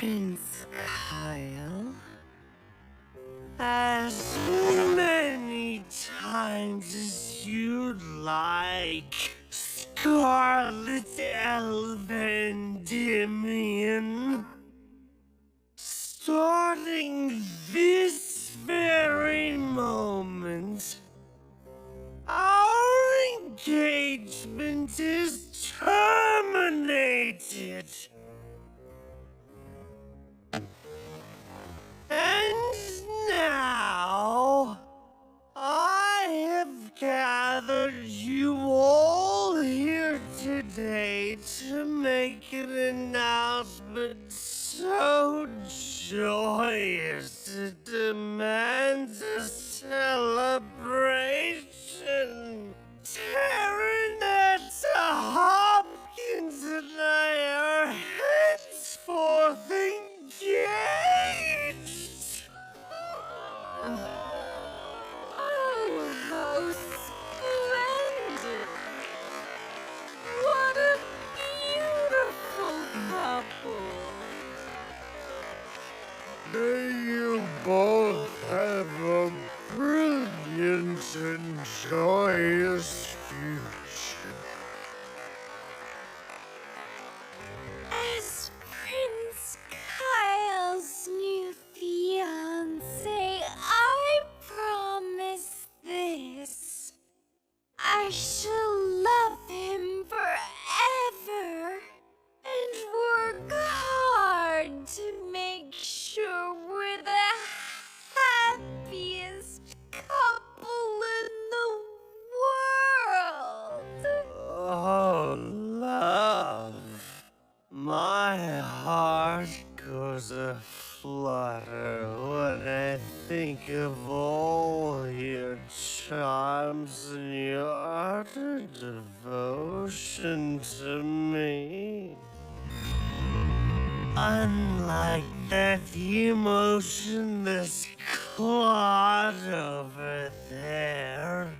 Prince Kyle. As many times as you'd like, Scarlet Elvendymion. Starting this very moment, our engagement is terminated. And now, I have gathered you all here today to make an announcement so joyous it demands a celebration. Terranetta Hopkins and I are henceforth engaged! Oh, how splendid! What a beautiful couple! May you both have a brilliant and joyous future. As Prince Kyle's new fiancé, I promise this. I shall love him forever and work hard to make sure we're the happiest couple in the world. Oh, love. My heart goes a-flutter when I think of all your charms and your utter devotion to me. Unlike that emotionless clod over there.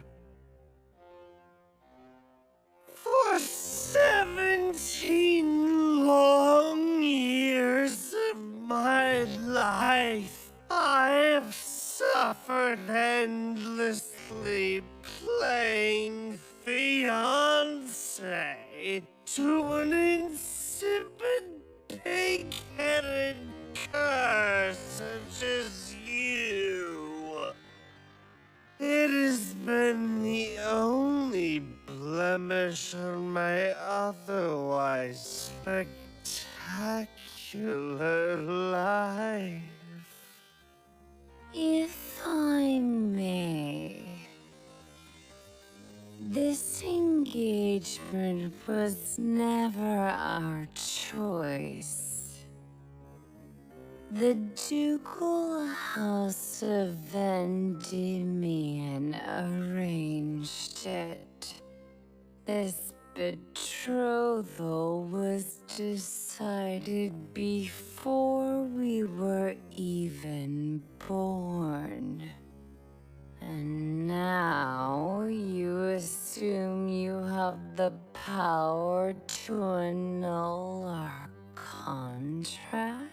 For 17 long years of my life, I have suffered endlessly playing fiancé to an insipid, pig-headed cur such as you. It has been the only blemish on my otherwise spectacular life. If I may, this engagement was never our choice. The Ducal House of Endymion arranged it. This betrothal was decided before we were even born. And now you assume you have the power to annul our contract?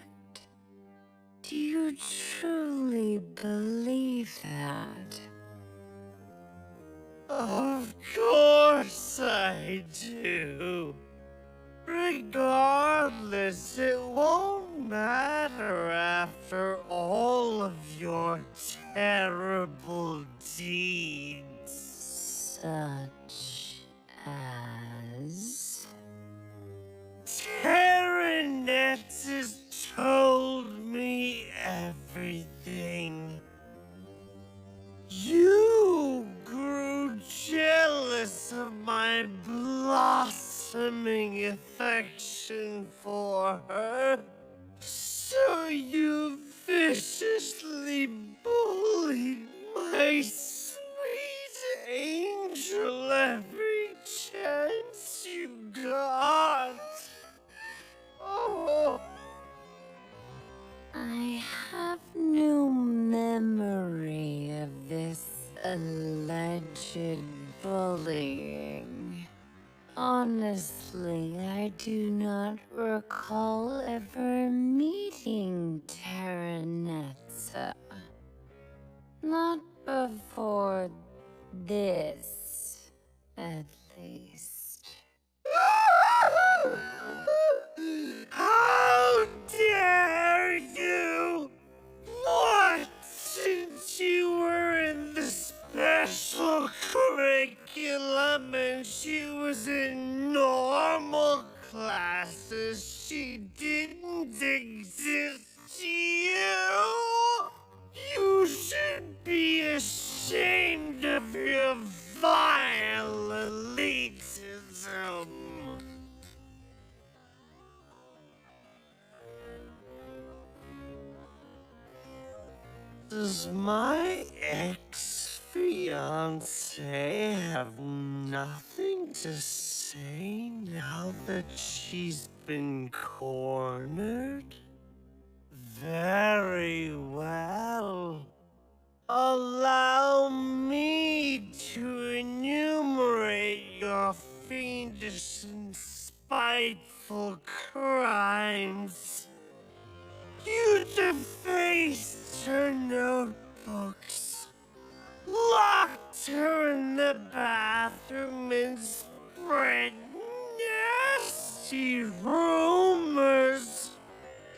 Do you truly believe that? Of course I do. Regardless, it won't matter after all of your terrible deeds. Such as? Terranet has told me everything. You grew jealous of my blossoming affection for her, so you viciously bullied my sweet angel every chance you got. Oh. I have no memory of this alleged bullying. Honestly, I do not recall ever meeting Terranetza. Not before this, at least. How dare you! What? Since you were in the special curriculum and she was in normal classes, she didn't exist to you? You should be ashamed of your vile elitism. Does my ex-fiancée have nothing to say now that she's been cornered? Very well. Allow me to enumerate your fiendish and spiteful crimes. You defaced her notebooks, locked her in the bathroom, and spread nasty rumors.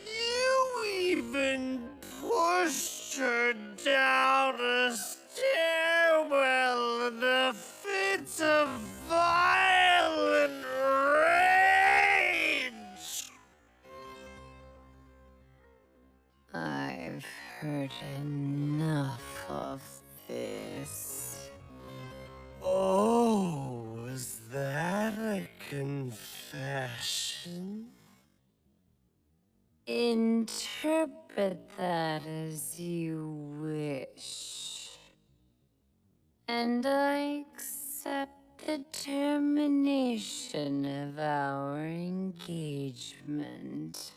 You even pushed her down a stairwell in a fit of violent rage. I've heard enough of this. Oh, was that a confession? Interpret that as you wish. And I accept the termination of our engagement.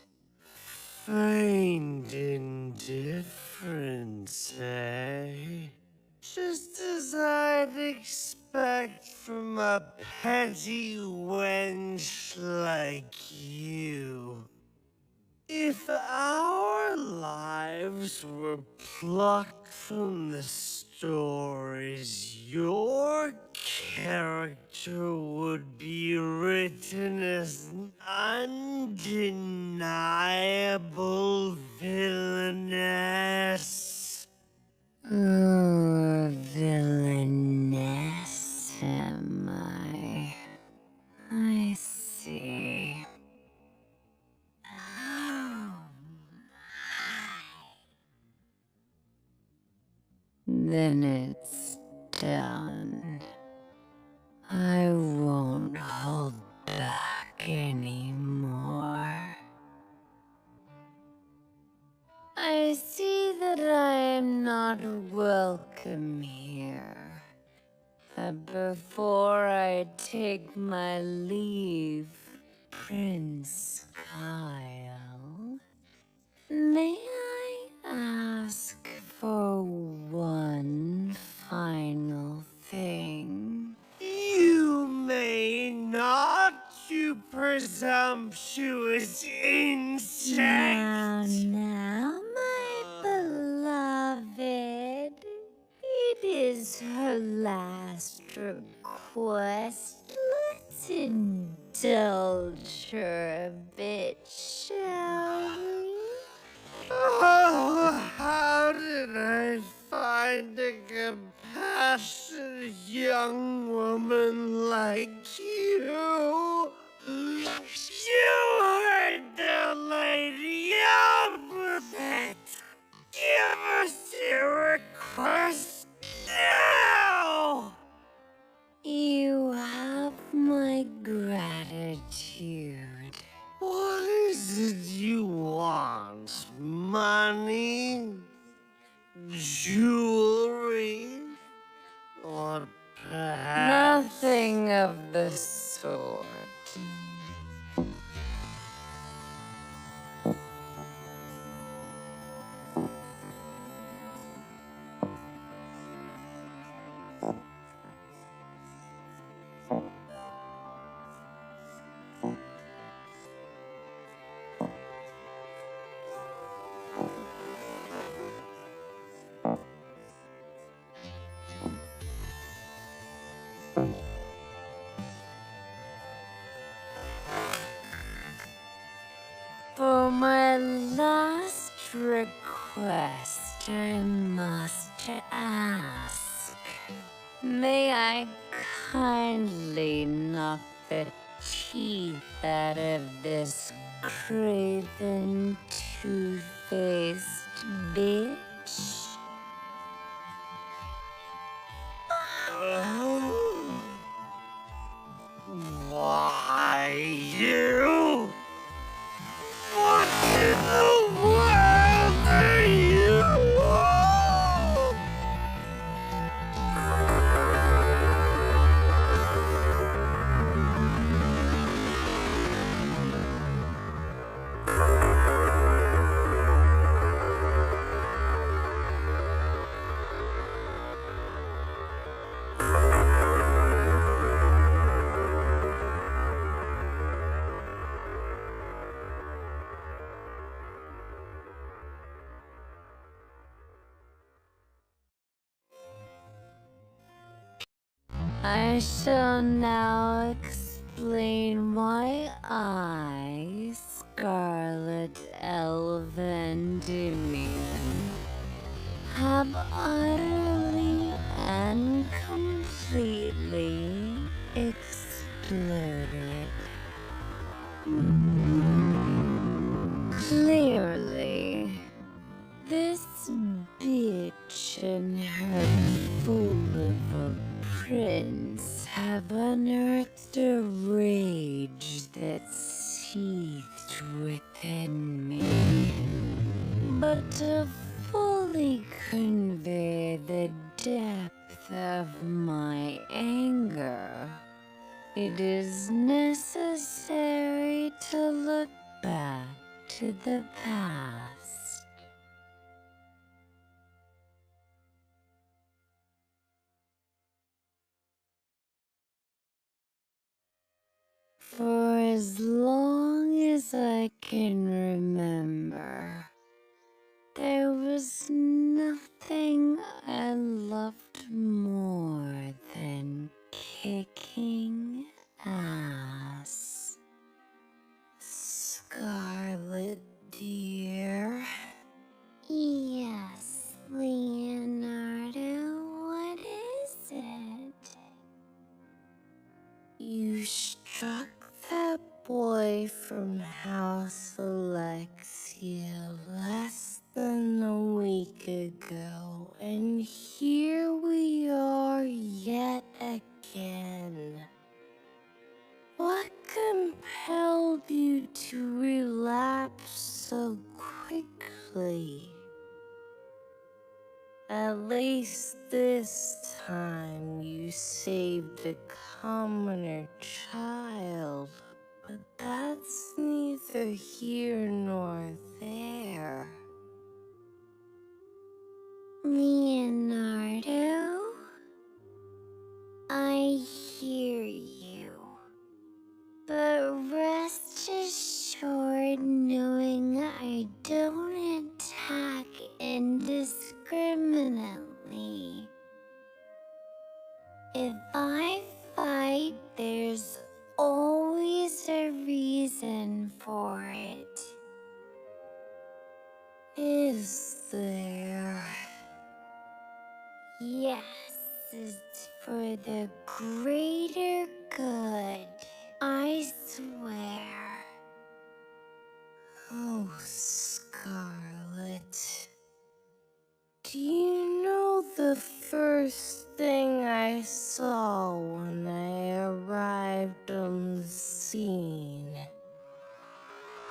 Feigned indifference, eh? Just as I'd expect from a petty wench like you. If our lives were plucked from the stories, your character would be written as an undeniable villainess. Villainess, am I? I see. Then it's done. I won't hold back anymore. I see that I am not welcome here. But before I take my leave, Prince Kyle, may I ask for one final thing? You may not, you presumptuous insect! Now, my beloved, it is her last request. Let's indulge her a bit, shall we? Oh, how did I find a compassionate young woman like you? You heard the lady out with it! Give us your request now! You have my gratitude. What is it you want? Money? Jewelry? Or perhaps... Nothing of the sort. For my last request, I must ask. May I kindly knock the teeth out of this craven, two-faced bitch? Why you? What in the world are you? I shall now explain why I, Scarlet Elven Endymion, have utterly and completely exploded. Clearly, this bitch and her fool of a prince have unearthed a rage that seethed within me. But to fully convey the depth of my anger, it is necessary to look back to the past. For as long as I can remember, there was nothing I loved more than kicking ass. Scarlet dear. Yes, Leonardo, what is it? You struck that boy from House Alexia less than a week ago, and here we are yet again. What compelled you to relapse so quickly? At least this time you saved a commoner child, but that's neither here nor there. Leonardo, I hear you, but rest assured knowing I don't attack indiscriminately. If I fight, there's always a reason for it. Is there? Yes, it's for the greater good, I swear. Oh, Scarlet. Do you know the first thing I saw when I arrived on the scene?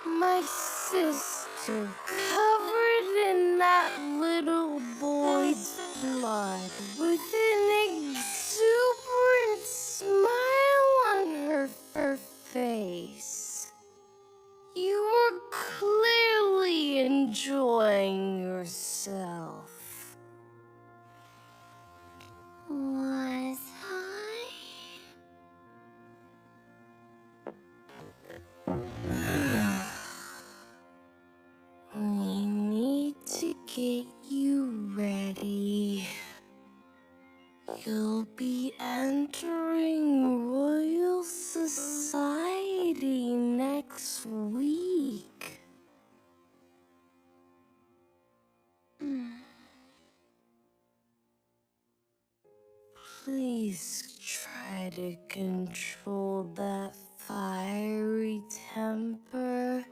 My sister covered in that little boy's blood with an exuberant smile on her face. You were clearly enjoying yourself. Was I? We need to get you ready. You'll be entering Royal Society next week. please try to control that fiery temper.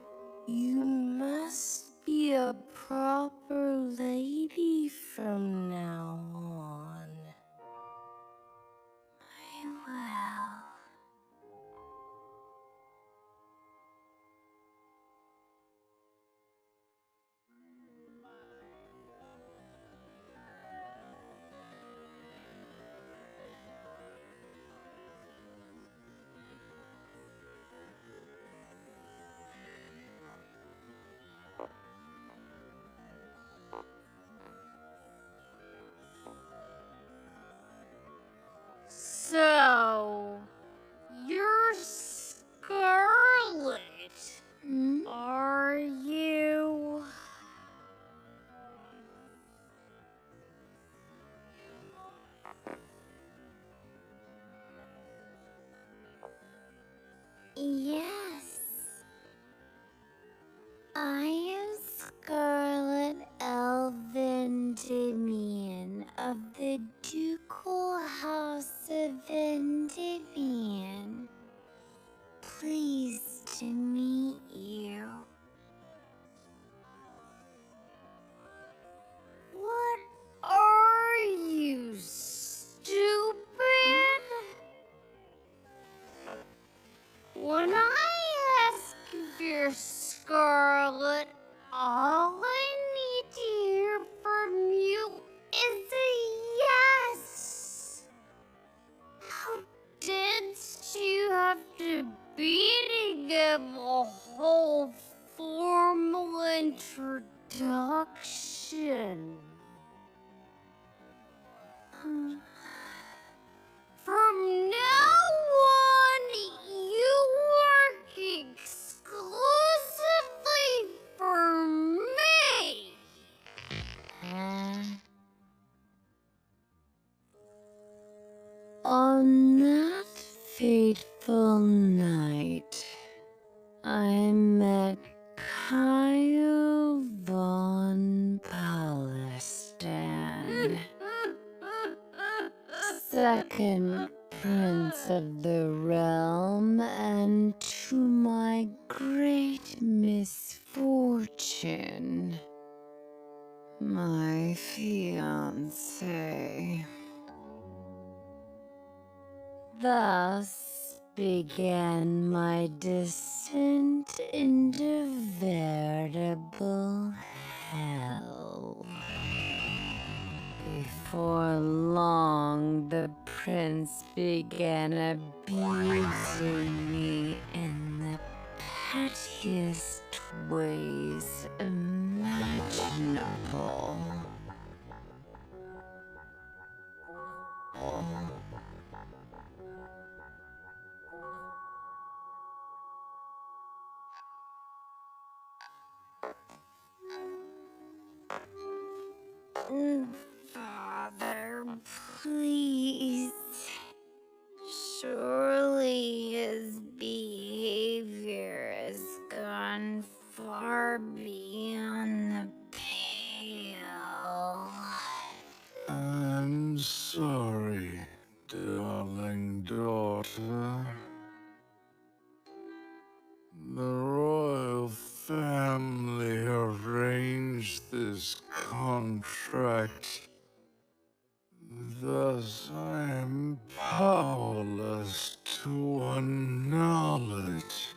You must be a proper lady from now on. I will. So, you're Scarlet, are you? Yes. I am Scarlet Endymion of the Ducal House of Endymion. Pleased to meet you. What are you, stupid? When I ask if you're Scarlet, all I need to hear from you is a yes. How dense do you have to be to give a whole formal introduction? From now on, you work exclusively for me. On that fateful night, I met Kyle von Palestan, second prince of the realm, and to my great misfortune, my fiancé. Thus began my descent into veritable hell. Before long, the prince began abusing me in the pettiest ways imaginable. Father, please. Surely his behavior has gone far beyond the pale. I'm sorry, darling daughter. The royal family arranged this contract. Thus, I am powerless to annul it.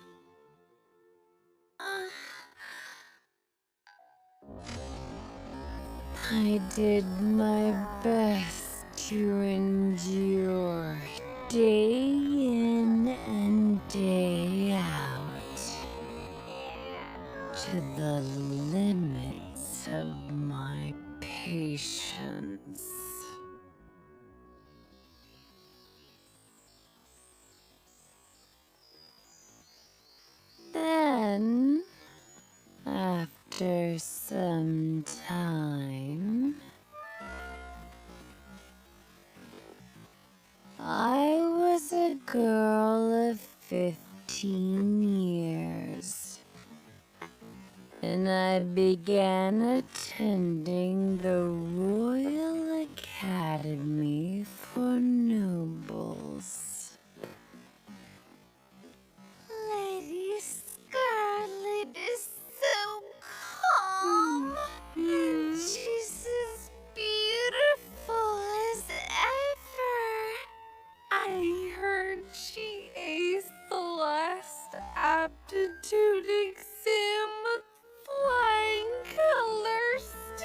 I did my best to endure day in and day out, to the limits of my patience. Then, after some time, I was a girl of 15 years, and I began attending the Royal Academy for Nobles. Lady Scarlet is so calm, and she's as beautiful as ever. I heard she aced the last aptitude exam with flying colors, too.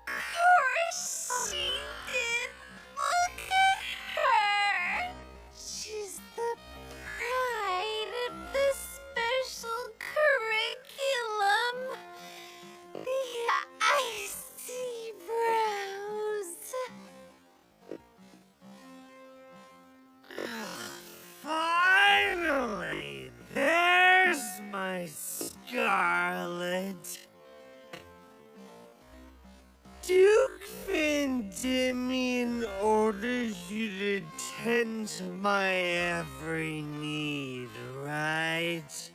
Of course she did. Look at her. She's the pride of the special curriculum. The icy brows. Finally! There's my Scarlet. Duke Vendimion orders you to tend to my every need, right?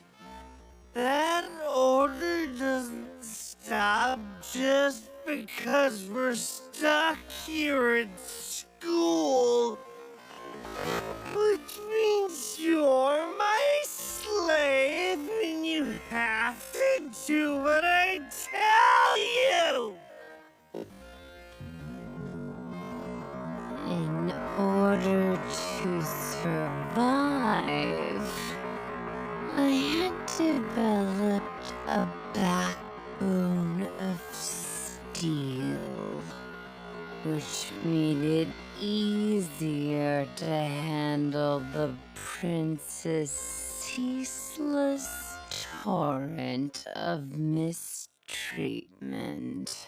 That order doesn't stop just because we're stuck here at school. Which means you're my slave and you have to do what I tell you! In order to survive, I had developed a backbone of steel, which made it easier to handle the prince's ceaseless torrent of mistreatment.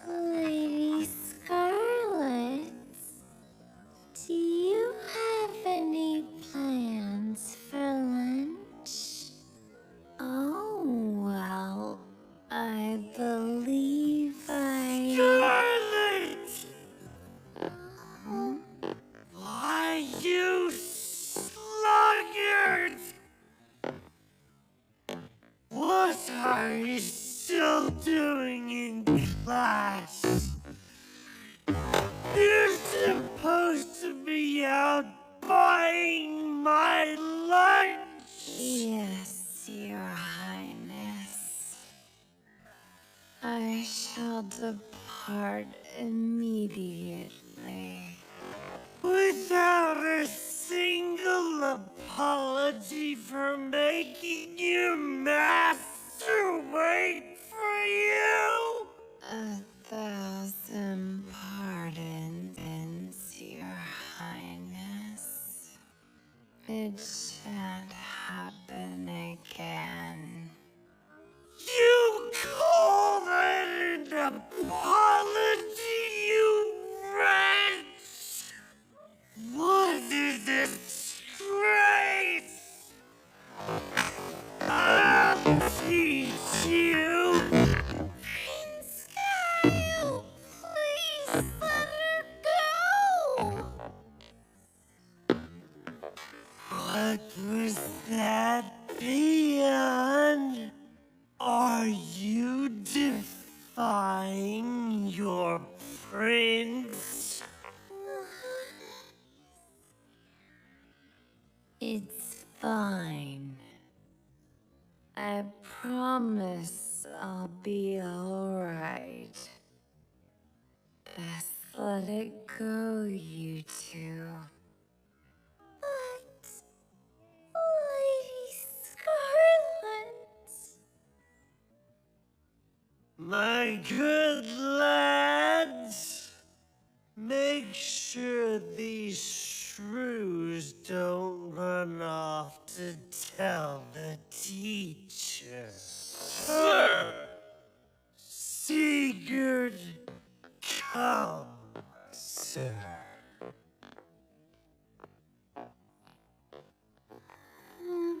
Lady Scarlet, do you have any plans for lunch? Oh, well, I believe Scarlet! Why, you sluggard! What are you still doing in class? You're supposed to be out buying my lunch! Yes, Your Highness. I shall depart immediately. Without a single apology for making your master wait for you? 1,000 pardons, Your Highness. It shan't happen again. You call that an apology, you wretch? What a disgrace! I'll teach you! Prince Kyle, please let her go! What was that, peon? Are you defying your prince? It's fine. I promise I'll be alright. Best let it go, you two. But, Lady Scarlet... My good lads, make sure these shrews don't run off to tell the teacher. Sir! Sigurd, come, sir. Hmm.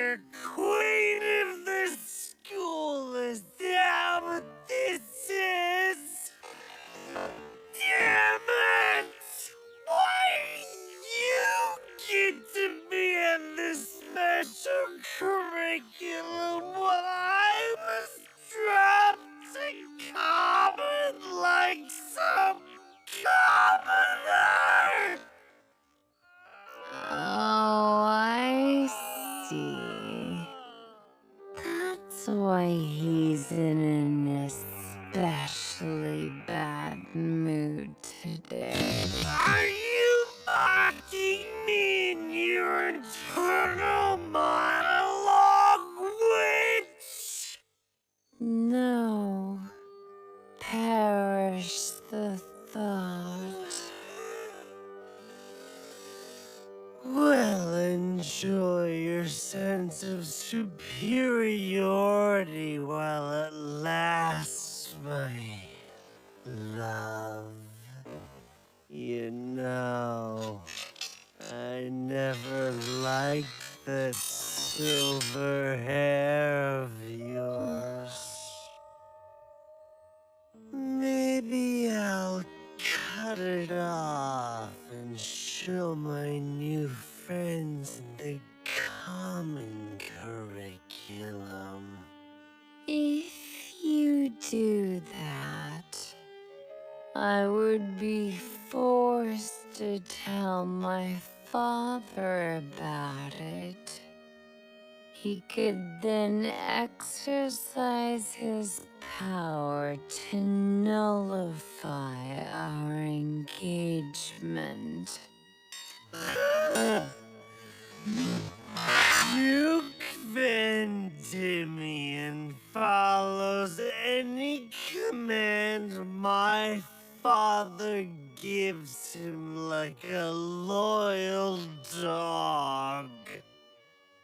dear queen of the school, is that what this is? Damn it! Why do you get to be in this special curriculum while I was dropped to common like some commoner? Oh, I see. That's why he's in an especially bad mood today. Are you mocking me in your internal monologue, witch? No. Perish the thought. Well, enjoy your sense of superiority while it lasts, my love. You know, I never liked that silver hair of yours. Maybe I'll cut it off and show my new friends in the common curriculum. If you do that, I would be forced to tell my father about it. He could then exercise his power to nullify our engagement. Duke Van Dimian follows any command my father gives him like a loyal dog.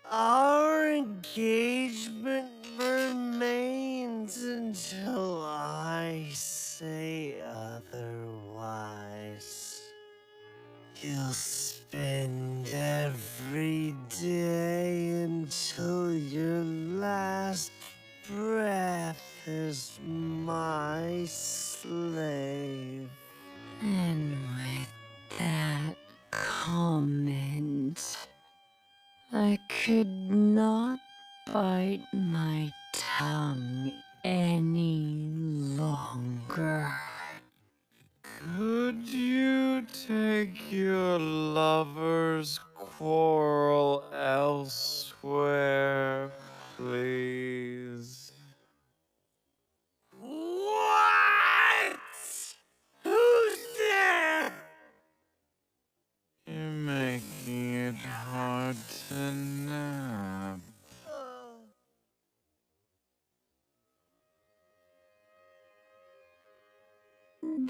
Our engagement remains until I say otherwise. You'll spend every day until your last breath as my slave. And with that comment, I could not bite my tongue any longer. Could you take your lover's quarrel elsewhere, please? What? Who's there? You're making it hard to nap.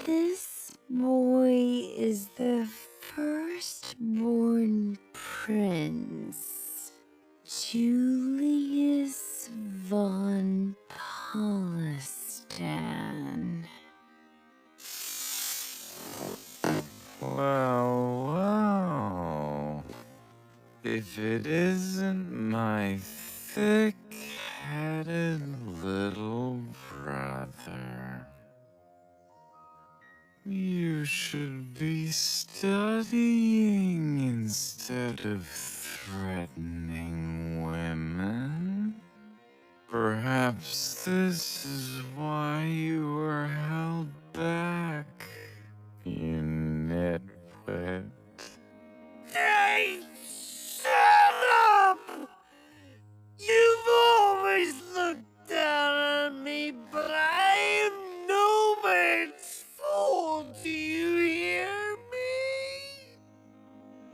This boy is the firstborn prince, Julius von Polistan. Well, if it isn't my thick-headed little brother. You should be studying instead of threatening women. Perhaps this is why you were held back, you nitwit. Hey, shut up! You've always looked down on me, but I am no man's fool. Do you hear me?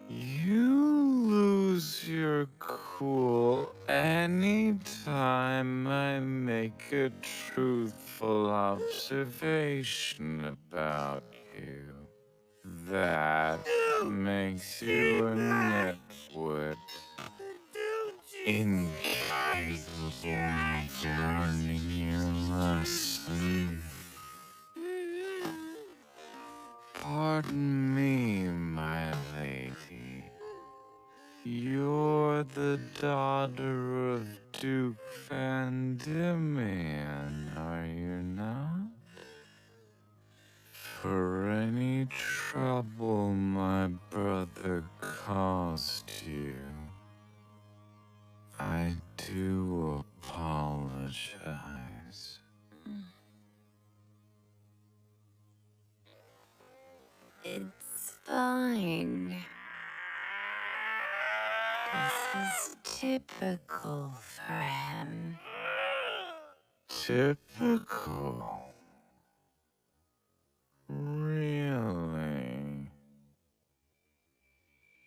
You lose your cool anytime I make a truthful observation about you. That makes you a nitwit, incapable of learning your lesson. Pardon me, my lady. You're the daughter of Duke Vandemian, are you not? For any trouble my brother caused you, I do apologize. It's fine. This is typical for him. Typical? Really?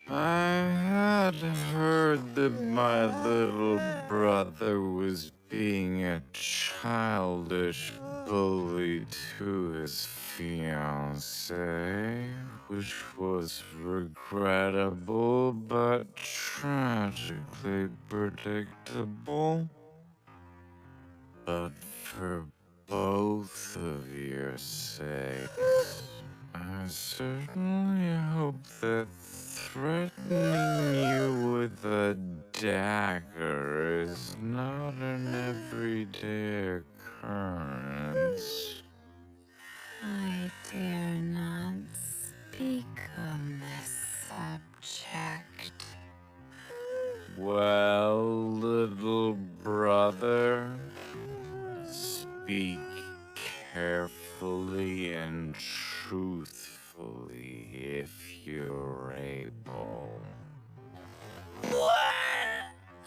I had heard that my little brother was being a childish bully to his fiancée, which was regrettable but tragically predictable. But for both of your sakes, I certainly hope that threatening you with a dagger is not an everyday occurrence. I dare not speak on this subject. Well, little brother, speak carefully and truthfully if you're able. What?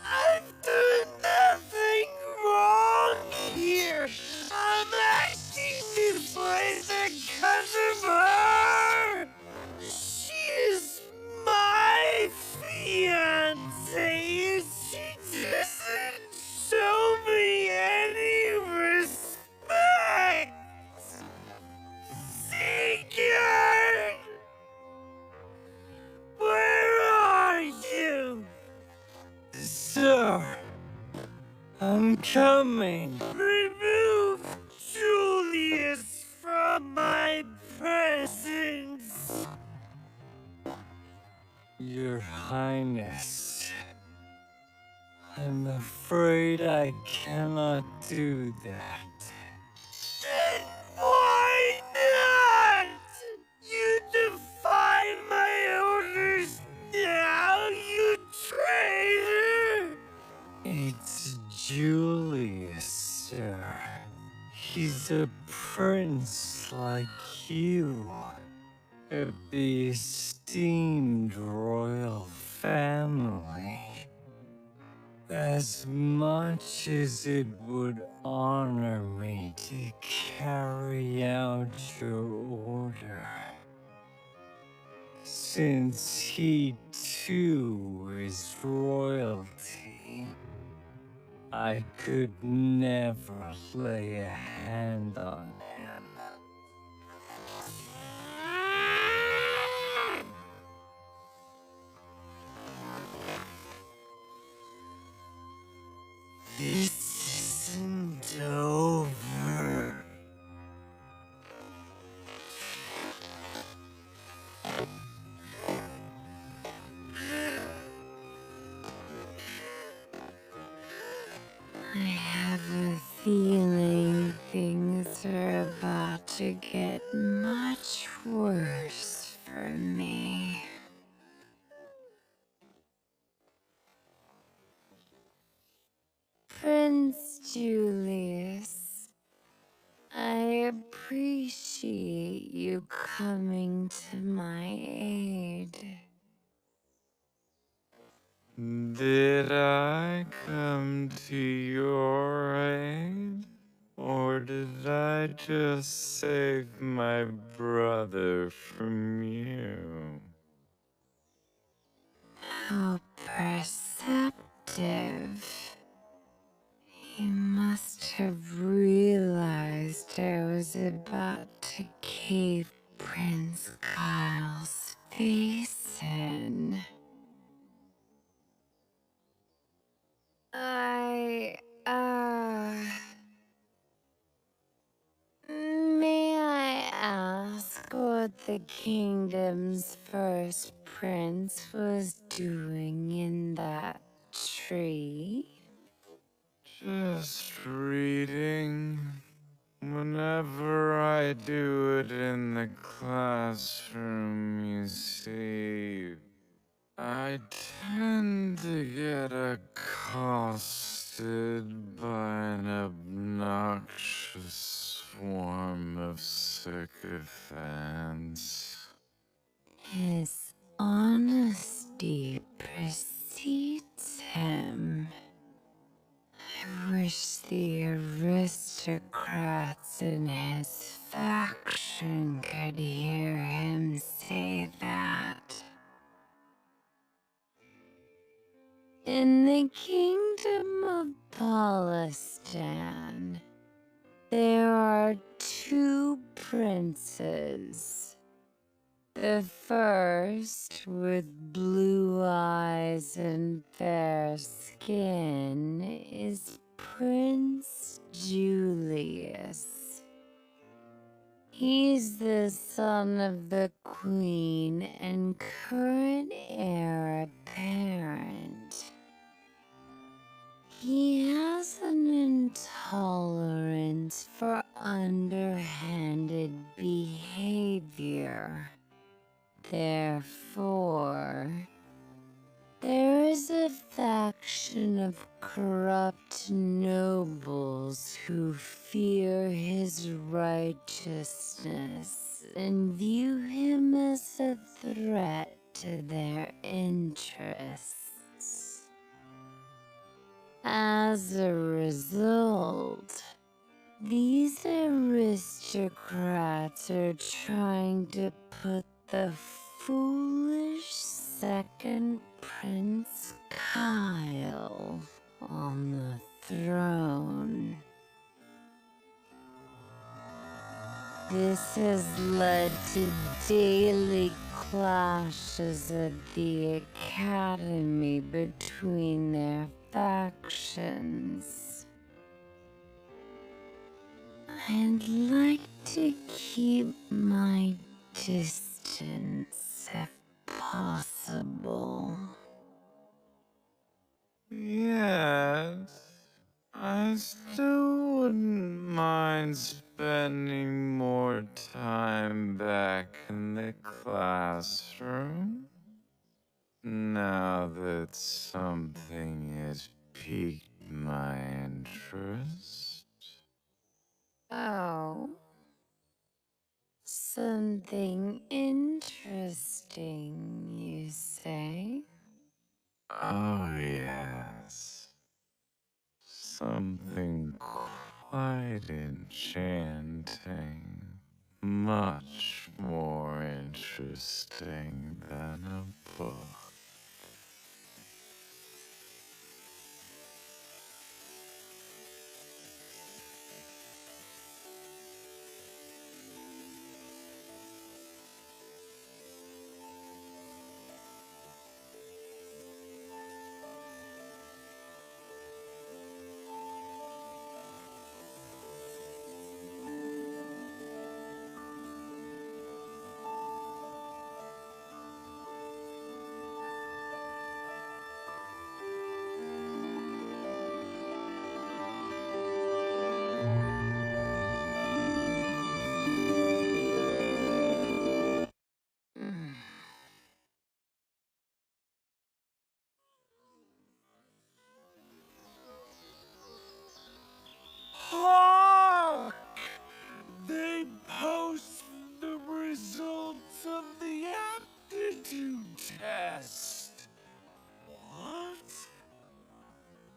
I've done nothing wrong here. I'm asking to place a customer. She is my fiancée. She doesn't show me any respect. Sigurd! Where are you? Sir, I'm coming. Remove Julius from my presence. Your Highness, I'm afraid I cannot do that. Then why not? You defy my orders now, you traitor! It's Julius, sir. He's a prince like you. Of the esteemed royal family. As much as it would honor me to carry out your order, since he too is royalty, I could never lay a hand on him. This isn't over. I have a feeling things are about to get much worse for me. Prince Julius, I appreciate you coming to my aid. Did I come to your aid? Or did I just save my brother from you? How perceptive. He must have realized I was about to cave Prince Kyle's face in. May I ask what the kingdom's first prince was doing in that tree? aristocrats in his faction could hear him say that. In the kingdom of Polistan, there are 2 princes. The first, with blue eyes and fair skin, is Prince Julius. He's the son of the queen and current heir apparent. He has an intolerance for underhanded behavior. Therefore, there is a faction of corrupt nobles who fear his righteousness and view him as a threat to their interests. As a result, these aristocrats are trying to put the foolish second Prince Kyle on the throne. This has led to daily clashes at the academy between their factions. I'd like to keep my distance if possible. Yes, I still wouldn't mind spending more time back in the classroom. Now that something has piqued my interest. Oh, something interesting, you say? Oh, yes. Something quite enchanting. Much more interesting than a book. Hark! They post the results of the aptitude test. What?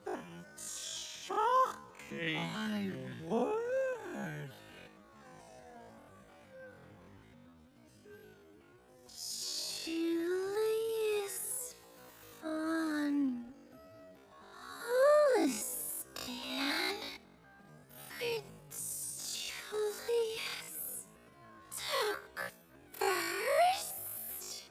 That's shocking. My word. Julius von Hollistan. Fitzjulius took first.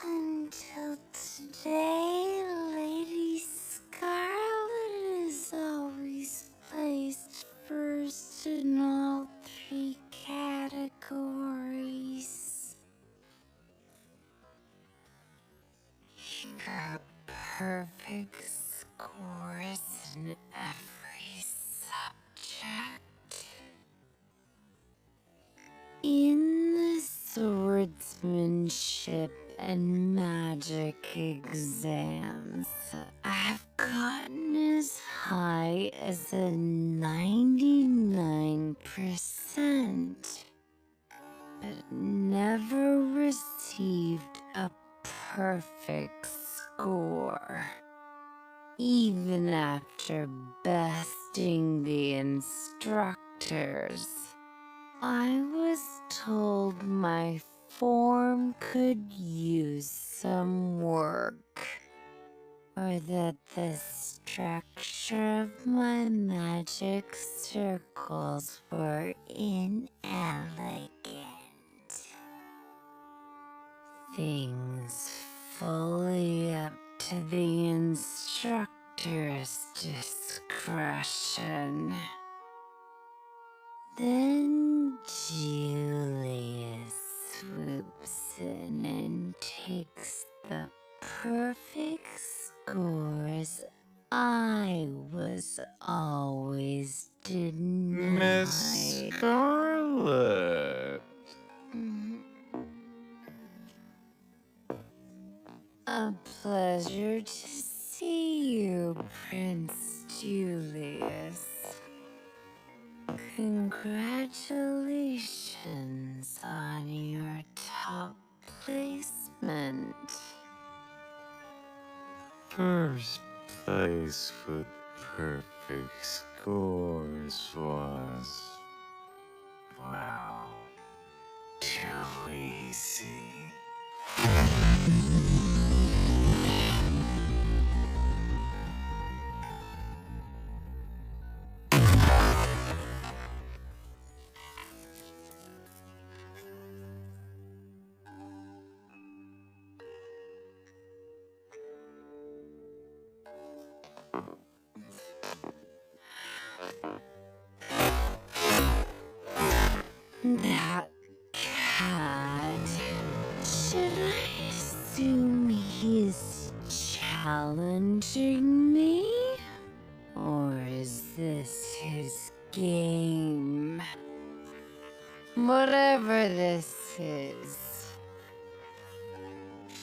Until today, Lady Scarlet has always placed first in all 3 categories. She got perfect scores in every subject. In the swordsmanship and magic exams, I've gotten as high as a 99%, but never received a perfect score. Even even after besting the instructors. I was told my form could use some work, or that the structure of my magic circles were inelegant. Things fully up to the instructor's discretion. Then Julius swoops in and takes the perfect scores I was always denied. Miss Scarlet. A pleasure to see you, Prince Julius. Congratulations on your top placement. First place with perfect scores was, well, too easy. That cat. Should I assume he's challenging me? Or is this his game? Whatever this is,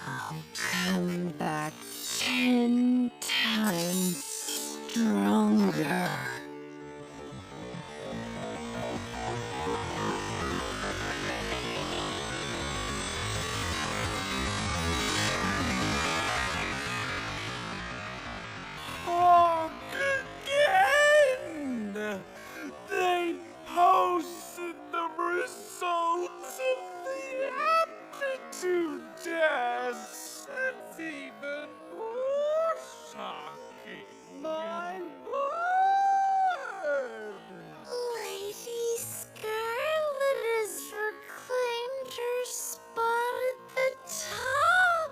I'll come back 10 times stronger. Again! They posted the results of the aptitude test. It's even more shocking. My word! Lady Scarlet has reclaimed her spot at the top.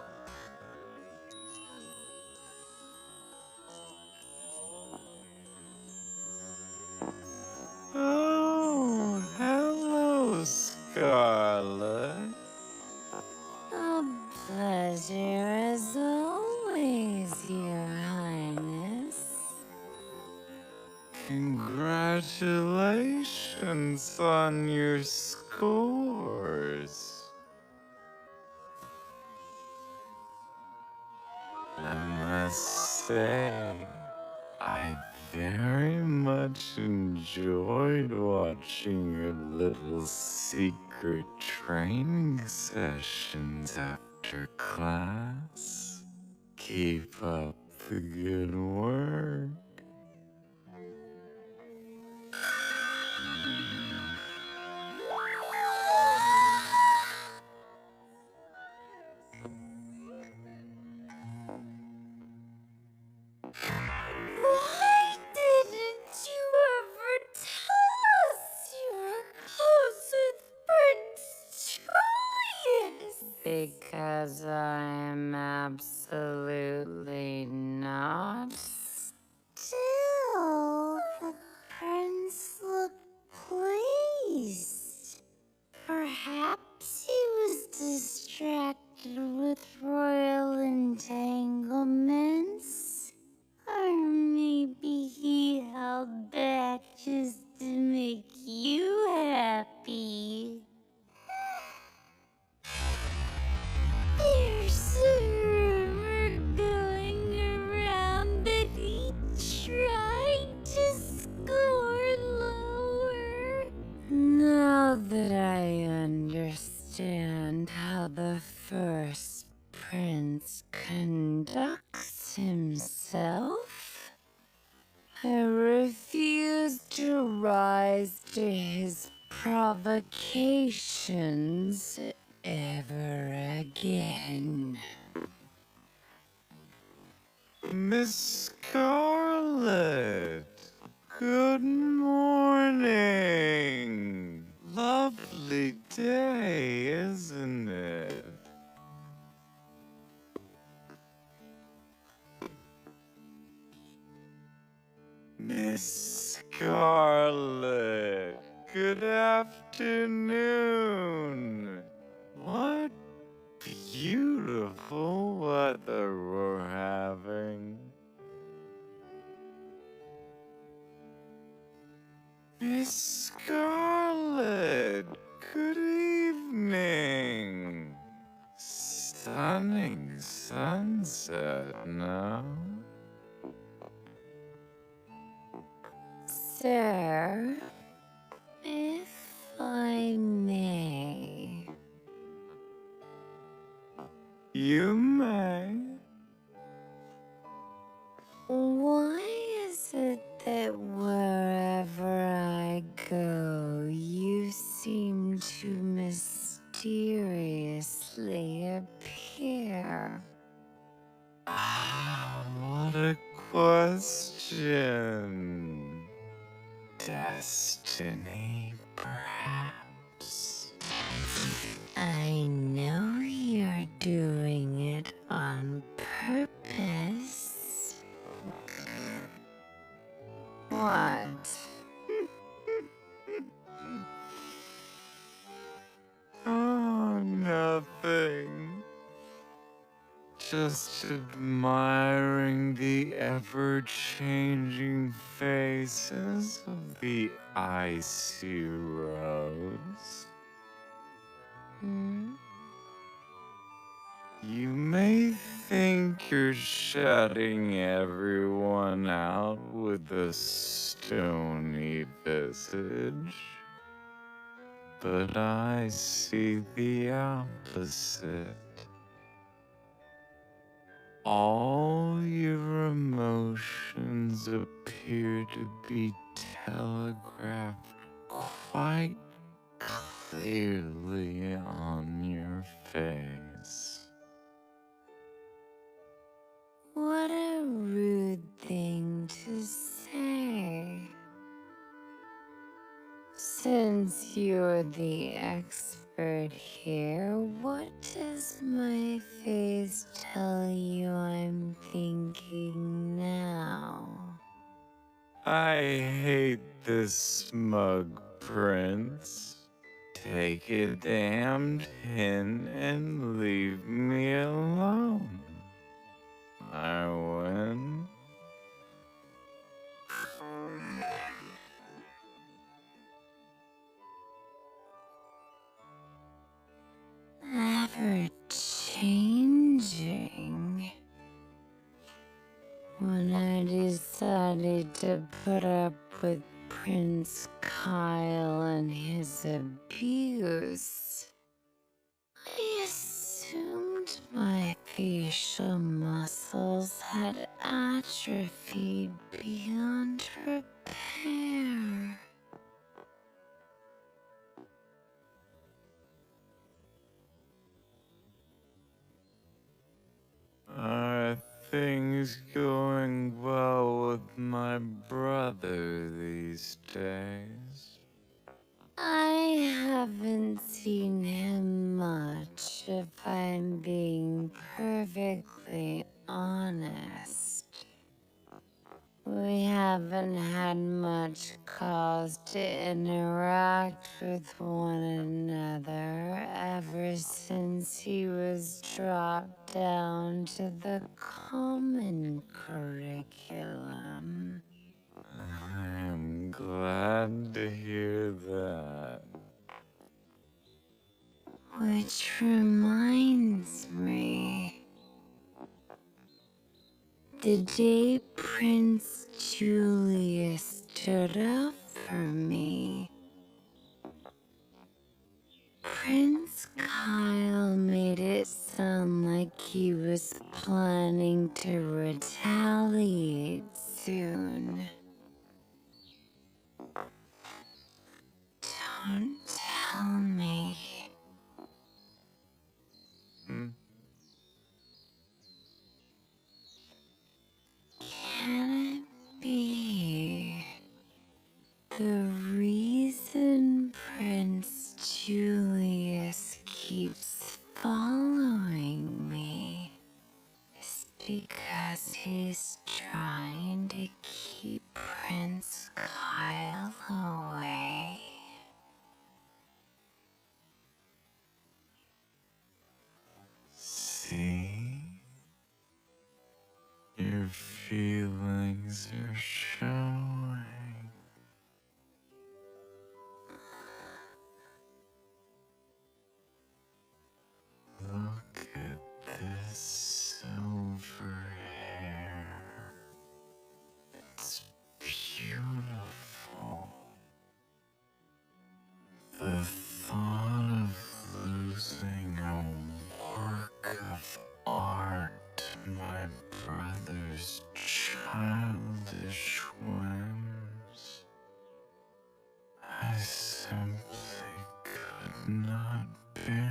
Oh, hello, Scarlet. A pleasure as always, Your Highness. Congratulations on your scores. I must say, I very much enjoyed watching your little secret training sessions after class. Keep up the good work. Why didn't you ever tell us you were close with Prince Julius? Because I'm absolutely not. Still, the prince looked pleased. Perhaps he was distracted with royal entanglements. Or maybe he held back just to make you happy. There's a rumor going around that he tried to score lower. Now that I understand how the first prince conducts himself, I refuse to rise to his provocations ever again. Miss Scarlet, good morning. Lovely day, isn't it? Miss Scarlet, good afternoon. What beautiful weather we're having. Miss Scarlet, good evening. Stunning sunset, no? Sir, if I may. You may. Why is it that wherever I go, you seem to mysteriously appear? What a question. Destiny, perhaps. I know you're doing it on purpose. What? Oh, nothing. Just admiring the ever-changing faces of the icy rose. Hmm? You may think you're shutting everyone out with a stony visage, but I see the opposite. All your emotions appear to be telegraphed quite clearly on your face. What a rude thing to say. Since you're the expert here, what does my face tell you I'm thinking now? I hate this smug prince. Take a damned hint and leave me alone. I win. Ever changing. When I decided to put up with Prince Kyle and his abuse, I assumed my facial muscles had atrophied beyond repair. Are things going well with my brother these days? I haven't seen him much, if I'm being perfectly honest. We haven't had much cause to interact with one another ever since he was dropped down to the common curriculum. I'm glad to hear that. Which reminds me, the day Prince Julius stood up for me, Prince Kyle made it sound like he was planning to retaliate soon. The reason Prince Julius keeps following me is because he's trying to keep Prince Kyle away. See? Your feelings are showing. Look at this silver hair. It's beautiful. The thought of losing a work of art, my brother's childish whims, I simply could not bear it.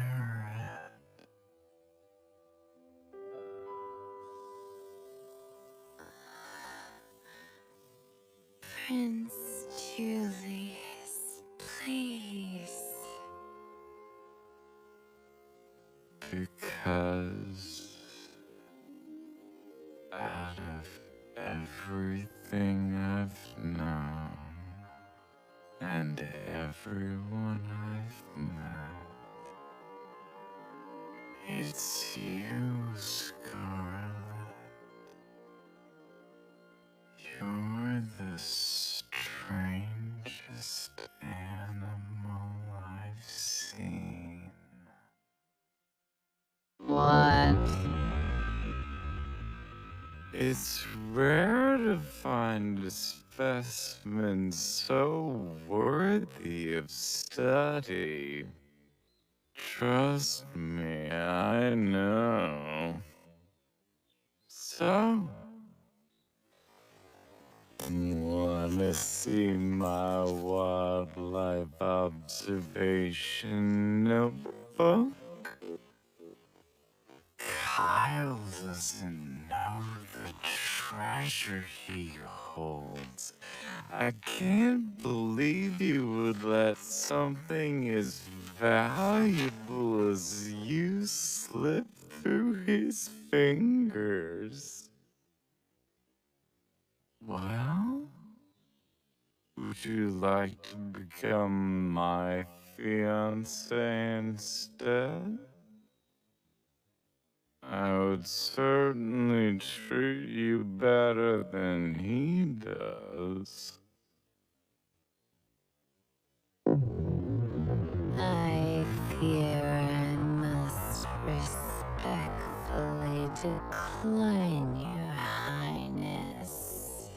Prince Julius, please. Because out of everything I've known and everyone I've met, it's you, Scarlet. You're the strangest animal I've seen. What? It's rare to find a specimen so worthy of study. Trust me, I know. So, wanna see my wildlife observation notebook? Kyle doesn't know the treasure he holds. I can't believe you would let something as valuable as you slip through his fingers. Well, would you like to become my fiancé instead? I would certainly treat you better than he does. I fear I must respectfully decline, Your Highness.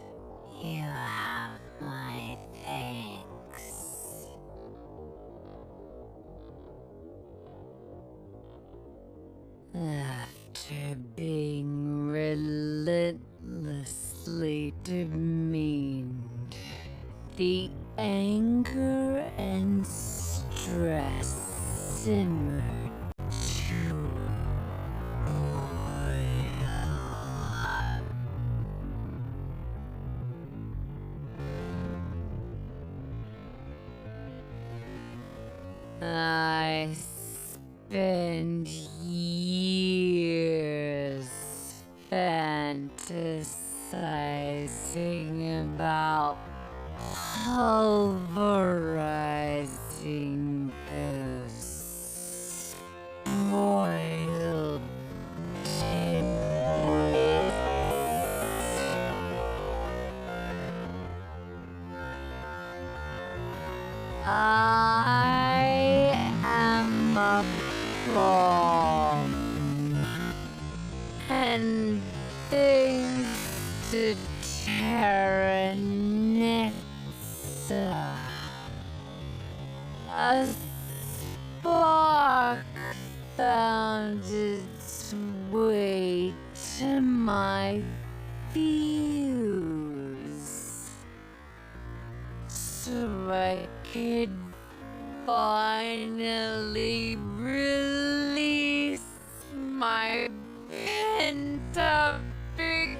You have my thanks. After being relentlessly demeaned, the anger and stress simmered to boil. I spent years fantasizing about pulverizing those spoiled dimples. I am a bomb, and things to Terranessa. A spark found its way to my fuse, so I could finally release my pent-up explosion.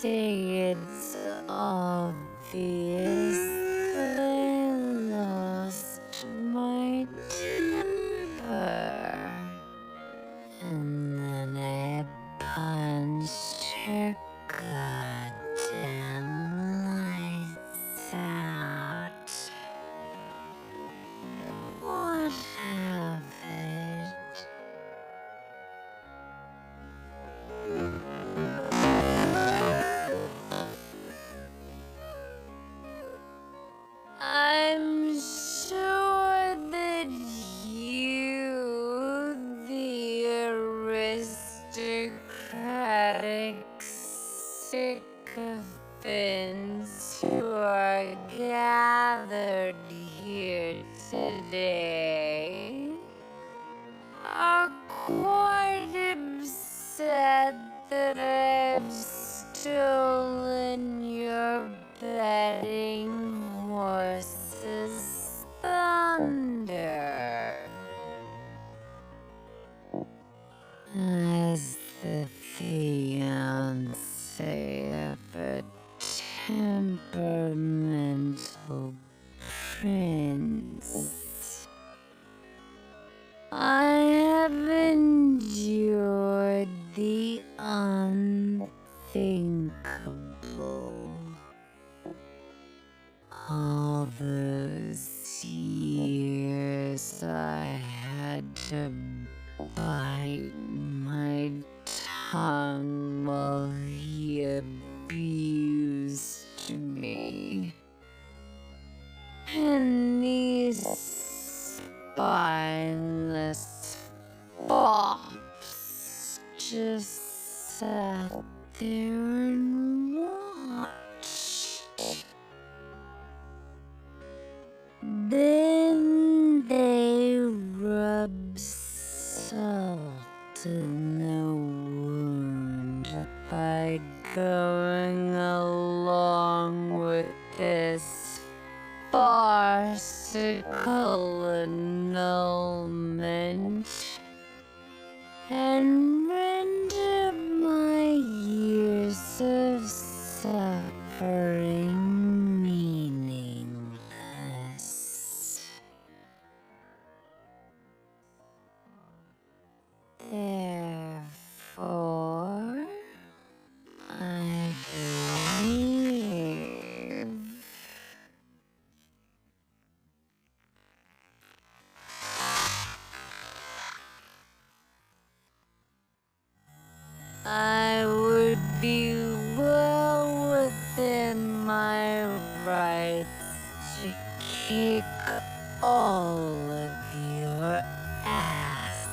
say it's obvious that I lost my temper, and then I punched her goddamn lights out. What happened? I'm sure that you, the aristocratic sycophants who are gathered here today, are quite upset that I've stolen your betting horse's thunder. As the fiancé of a temperamental prince, I have endured the unthinkable. All those years I had to bite my tongue while he abused me. And these spineless fops just sat there and watched. Then they rubbed salt in the wound by going along with this farcical annulment and rendered my years of suffering meaningless. Therefore, I believe I would be well within my rights to kick all of your asses.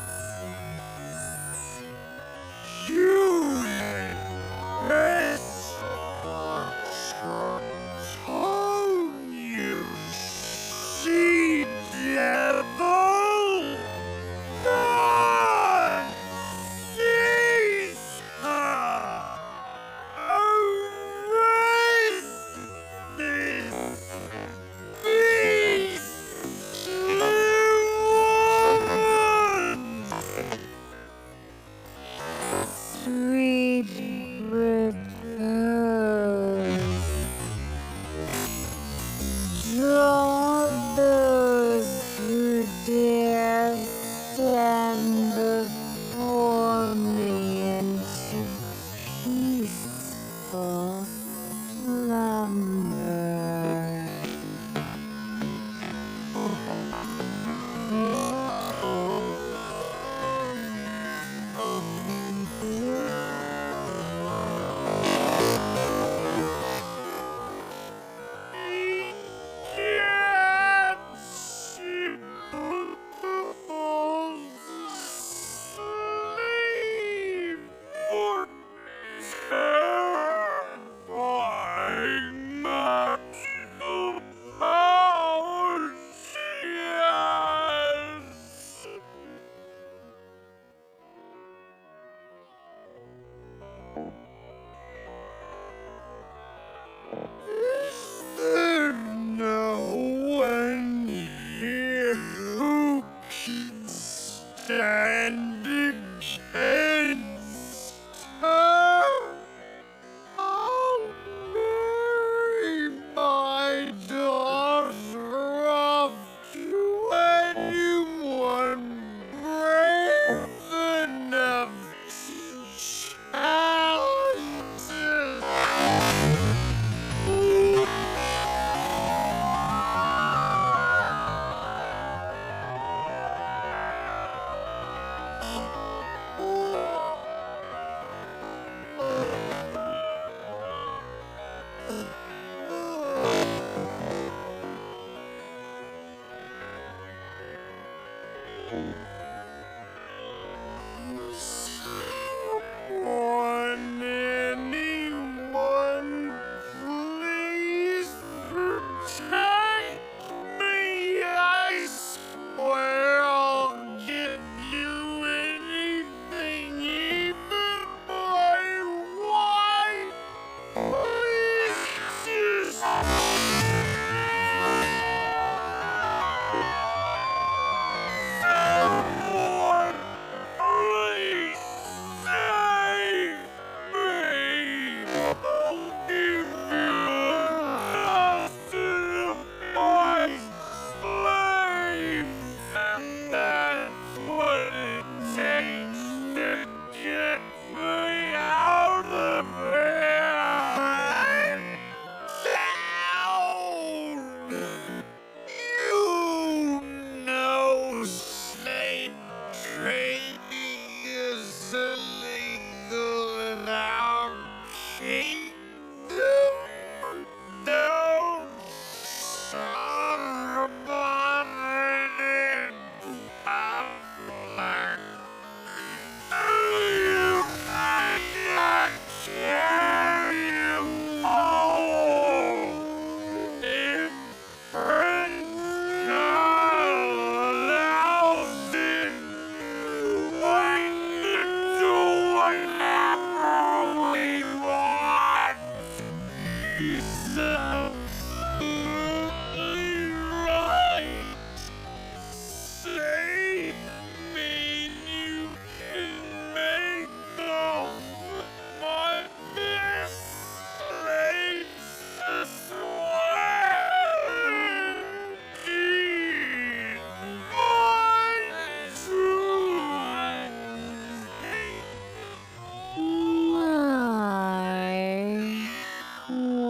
You Oh, you she devil! God! Cease! Erase this beast! Sweet repose. Draw those who dare stand before me into peaceful slumber. No one here who can stand against her. Oh.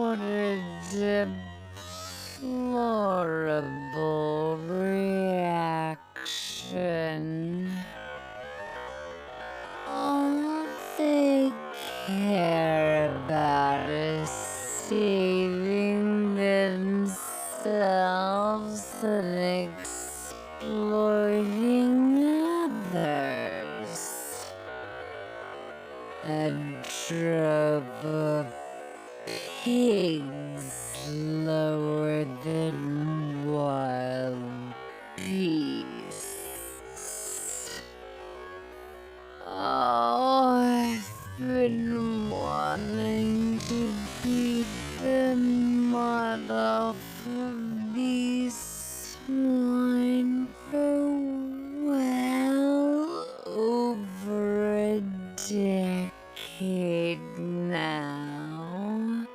What a deplorable reaction. All they care about is saving themselves and exploiting others. A drove of pigs lower than wild beasts. Oh, I've been wanting to keep them off of these swine for well over a decade now.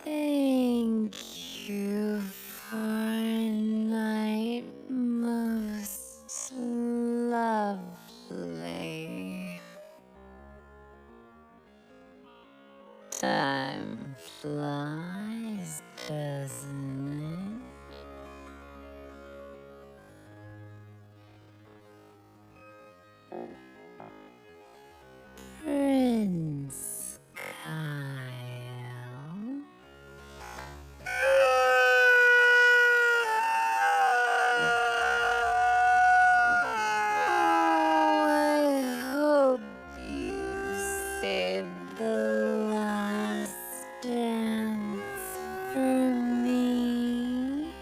Thank you for a night most lovely. Time flies, doesn't it? Prince Kyle. I hope you saved the last dance for me.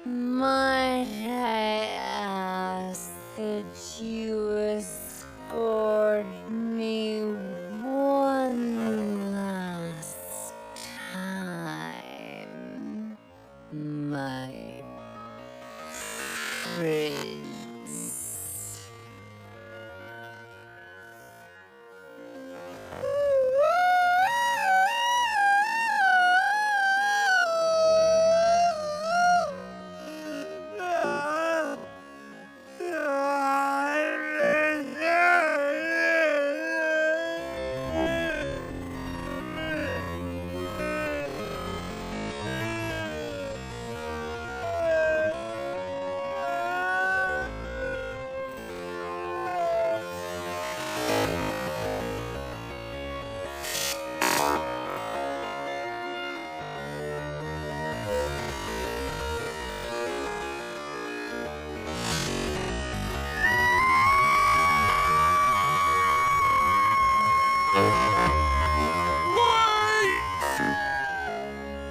Might I ask that you escort me one last time, my prince?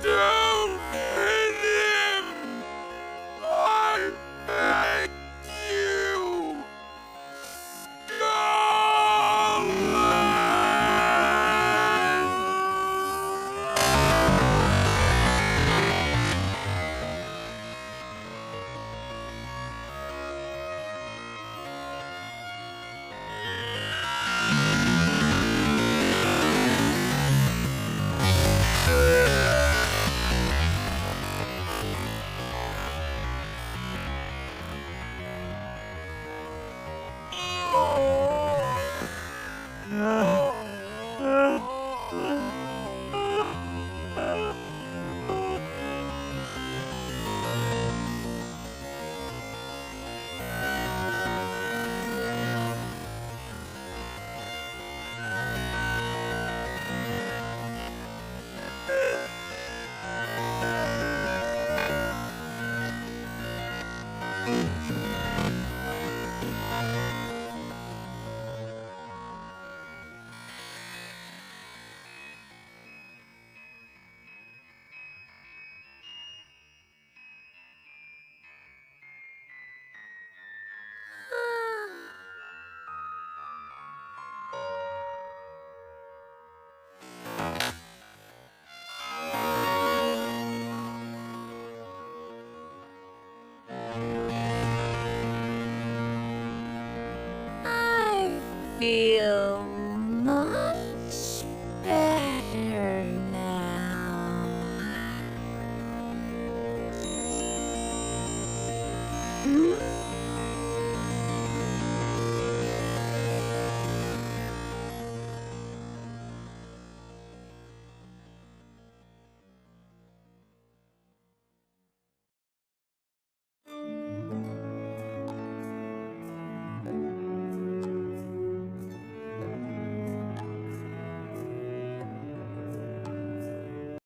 Don't hit him! I beg you! I feel much better now. Mm.